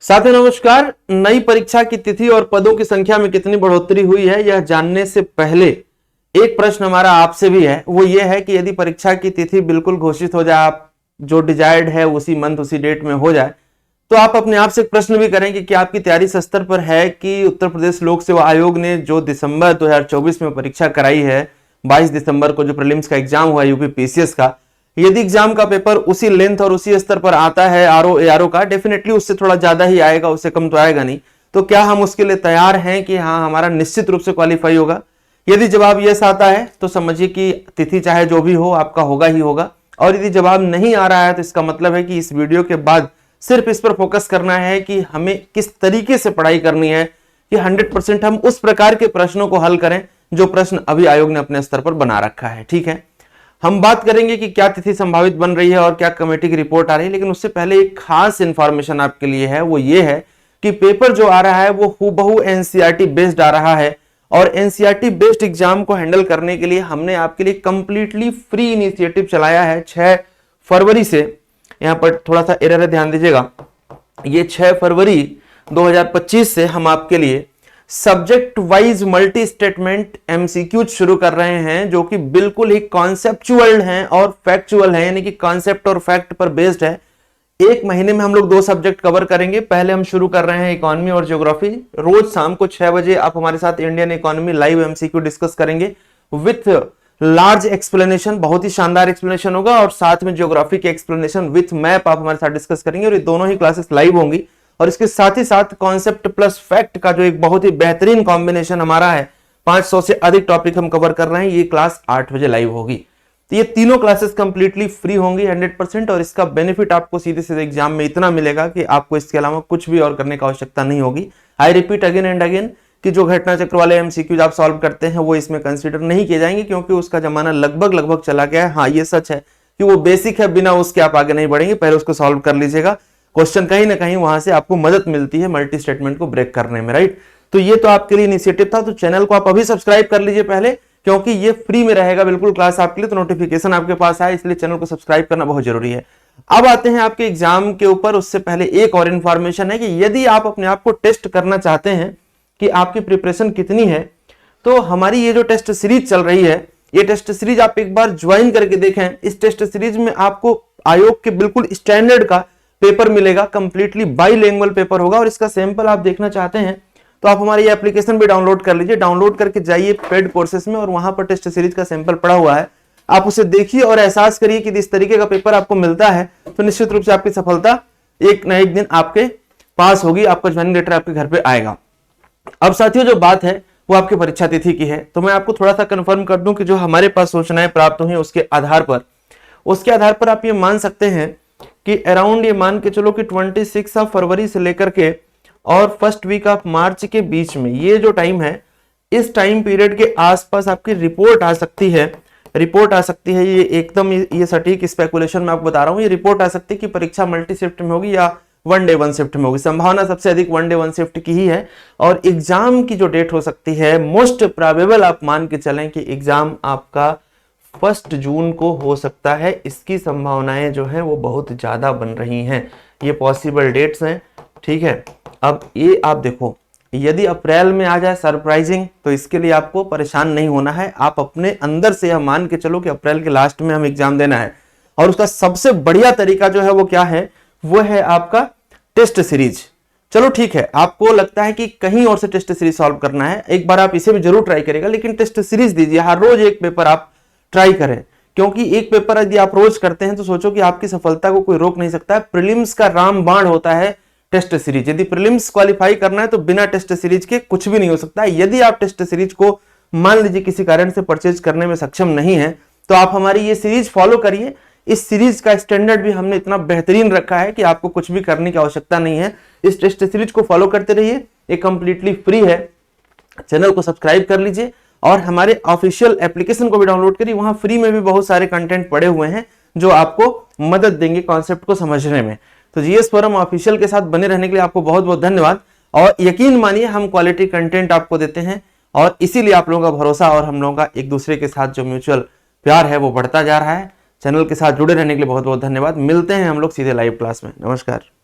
साथियों नमस्कार। नई परीक्षा की तिथि और पदों की संख्या में कितनी बढ़ोतरी हुई है यह जानने से पहले एक प्रश्न हमारा आपसे भी है। वो ये है कि यदि परीक्षा की तिथि बिल्कुल घोषित हो जाए, आप जो डिजायर्ड है उसी मंथ उसी डेट में हो जाए, तो आप अपने आप से एक प्रश्न भी करें कि क्या आपकी तैयारी इस स्तर पर है कि उत्तर प्रदेश लोक सेवा आयोग ने जो दिसंबर 2024 में परीक्षा कराई है, 22 दिसंबर को जो प्रीलिम्स का एग्जाम हुआ यूपी पीसीएस का, यदि एग्जाम का पेपर उसी लेंथ और उसी स्तर पर आता है आरओ एआरओ का, डेफिनेटली उससे थोड़ा ज्यादा ही आएगा, उससे कम तो आएगा नहीं। तो क्या हम उसके लिए तैयार हैं कि हाँ हमारा निश्चित रूप से क्वालिफाई होगा? यदि जवाब यस आता है तो समझिए कि तिथि चाहे जो भी हो आपका होगा ही होगा, और यदि जवाब नहीं आ रहा है तो इसका मतलब है कि इस वीडियो के बाद सिर्फ इस पर फोकस करना है कि हमें किस तरीके से पढ़ाई करनी है कि 100% हम उस प्रकार के प्रश्नों को हल करें जो प्रश्न अभी आयोग ने अपने स्तर पर बना रखा है। ठीक है, हम बात करेंगे कि क्या तिथि संभावित बन रही है और क्या कमेटी की रिपोर्ट आ रही है, लेकिन उससे पहले एक खास इंफॉर्मेशन आपके लिए है। वो ये है कि पेपर जो आ रहा है वो हूबहू एनसीईआरटी बेस्ड आ रहा है, और एनसीईआरटी बेस्ड एग्जाम को हैंडल करने के लिए हमने आपके लिए कंप्लीटली फ्री इनिशिएटिव चलाया है 6 फरवरी से। यहां पर थोड़ा सा एरर है, ध्यान दीजिएगा। ये 6 फरवरी 2025 से हम आपके लिए subject wise multi statement MCQ शुरू कर रहे हैं, जो कि बिल्कुल ही कॉन्सेप्चुअल हैं और फैक्चुअल हैं, यानी कि कॉन्सेप्ट और फैक्ट पर बेस्ड है। एक महीने में हम लोग 2 सब्जेक्ट कवर करेंगे। पहले हम शुरू कर रहे हैं इकोनॉमी और ज्योग्राफी। रोज शाम को 6 बजे आप हमारे साथ Indian economy live MCQ discuss करेंगे विथ लार्ज एक्सप्लेनेशन, बहुत ही शानदार एक्सप्लेनेशन होगा, और साथ में ज्योग्राफी के एक्सप्लेनेशन विथ मैप आप हमारे साथ डिस्कस करेंगे, और ये दोनों ही क्लासेस लाइव होंगी। और इसके साथ ही साथ कॉन्सेप्ट प्लस फैक्ट का जो एक बहुत ही बेहतरीन कॉम्बिनेशन हमारा है, 500 से अधिक टॉपिक हम कवर कर रहे हैं, ये क्लास 8 बजे लाइव होगी। तो ये तीनों क्लासेस कंप्लीटली फ्री होंगी 100%, और इसका बेनिफिट आपको सीधे सीधे एग्जाम में इतना मिलेगा कि आपको इसके अलावा कुछ भी और करने की आवश्यकता नहीं होगी। I repeat again and again कि जो घटना चक्र वाले एमसीक्यूज आप सॉल्व करते हैं वो इसमें कंसीडर नहीं किए जाएंगे, क्योंकि उसका जमाना लगभग चला गया है। हाँ ये सच है कि वो बेसिक है, बिना उसके आप आगे नहीं बढ़ेंगे, पहले उसको सॉल्व कर लीजिएगा। क्वेश्चन कहीं ना कहीं वहां से आपको मदद मिलती है मल्टी स्टेटमेंट को ब्रेक करने में, राइट। तो ये तो आपके लिए इनिशिएटिव था। तो चैनल को आप अभी सब्सक्राइब कर लीजिए पहले, क्योंकि ये फ्री में रहेगा बिल्कुल क्लास आपके लिए, तो नोटिफिकेशन आपके पास आए, इसलिए चैनल को सब्सक्राइब करना बहुत जरूरी है। अब आते हैं आपके एग्जाम के ऊपर। उससे पहले एक और इंफॉर्मेशन है कि यदि आप अपने आप को टेस्ट करना चाहते हैं कि आपकी प्रिपरेशन कितनी है, तो हमारी ये जो टेस्ट सीरीज चल रही है, ये टेस्ट सीरीज आप एक बार ज्वाइन करके देखें। इस टेस्ट सीरीज में आपको आयोग के बिल्कुल स्टैंडर्ड का पेपर मिलेगा, कंप्लीटली बाईलिंगुअल पेपर होगा, और इसका सैंपल आप देखना चाहते हैं तो आप हमारी ये एप्लीकेशन भी डाउनलोड कर लीजिए। डाउनलोड करके जाइए पेड कोर्सेस में, और वहां पर टेस्ट सीरीज का सैंपल पड़ा हुआ है, आप उसे देखिए और एहसास करिए कि इस तरीके का पेपर आपको मिलता है तो निश्चित रूप से आपकी सफलता एक न एक दिन आपके पास होगी, आपका ज्वाइनिंग लेटर आपके घर पे आएगा। अब साथियों जो बात है वो आपकी परीक्षा तिथि की है, तो मैं आपको थोड़ा सा कंफर्म कर दूं कि जो हमारे पास सूचनाएं प्राप्त हुई उसके आधार पर आप ये मान सकते हैं कि अराउंड ये मान के चलो कि 26 फरवरी से लेकर के और फर्स्ट वीक ऑफ मार्च के बीच में ये जो टाइम है, इस टाइम पीरियड के आसपास आपकी रिपोर्ट आ सकती है। ये एकदम ये सटीक स्पेकुलेशन मैं आपको बता रहा हूं, ये रिपोर्ट आ सकती है कि परीक्षा मल्टी शिफ्ट में होगी या 1 डे 1 शिफ्ट में होगी। संभावना सबसे अधिक 1 डे 1 शिफ्ट की ही है, और एग्जाम की जो डेट हो सकती है मोस्ट प्रोबेबल आप मान के चलें कि एग्जाम आपका 1 जून को हो सकता है। इसकी संभावनाएं जो है वो बहुत ज्यादा बन रही हैं, ये पॉसिबल डेट्स हैं। ठीक है, अब ये आप देखो, यदि अप्रैल में आ जाए सरप्राइजिंग, तो इसके लिए आपको परेशान नहीं होना है। आप अपने अंदर से यह मान के चलो कि अप्रैल के लास्ट में हम एग्जाम देना है, और उसका सबसे बढ़िया तरीका जो है वो क्या है, वो है आपका टेस्ट सीरीज। चलो ठीक है, आपको लगता है कि कहीं और से टेस्ट सीरीज सॉल्व करना है, एक बार आप इसे भी जरूर ट्राई करेगा, लेकिन टेस्ट सीरीज दीजिए, हर रोज एक पेपर आप ट्राई करें, क्योंकि एक पेपर यदि आप रोज करते हैं तो सोचो कि आपकी सफलता को कोई रोक नहीं सकता है। प्रीलिम्स का रामबाण होता है टेस्ट सीरीज। यदि प्रीलिम्स क्वालिफाई करना है तो बिना टेस्ट सीरीज के कुछ भी नहीं हो सकता है। यदि आप टेस्ट सीरीज को मान लीजिए किसी कारण से परचेज करने में सक्षम नहीं है, तो आप हमारी ये सीरीज फॉलो करिए। इस सीरीज का स्टैंडर्ड भी हमने इतना बेहतरीन रखा है कि आपको कुछ भी करने की आवश्यकता नहीं है। इस टेस्ट सीरीज को फॉलो करते रहिए, ये कंप्लीटली फ्री है। चैनल को सब्सक्राइब कर लीजिए और हमारे ऑफिशियल एप्लीकेशन को भी डाउनलोड करिए, वहां फ्री में भी बहुत सारे कंटेंट पड़े हुए हैं जो आपको मदद देंगे कॉन्सेप्ट को समझने में। तो जीएस फोरम ऑफिशियल के साथ बने रहने के लिए आपको बहुत बहुत धन्यवाद, और यकीन मानिए हम क्वालिटी कंटेंट आपको देते हैं, और इसीलिए आप लोगों का भरोसा और हम लोगों का एक दूसरे के साथ जो म्यूचुअल प्यार है वो बढ़ता जा रहा है। चैनल के साथ जुड़े रहने के लिए बहुत बहुत धन्यवाद। मिलते हैं हम लोग सीधे लाइव क्लास में। नमस्कार।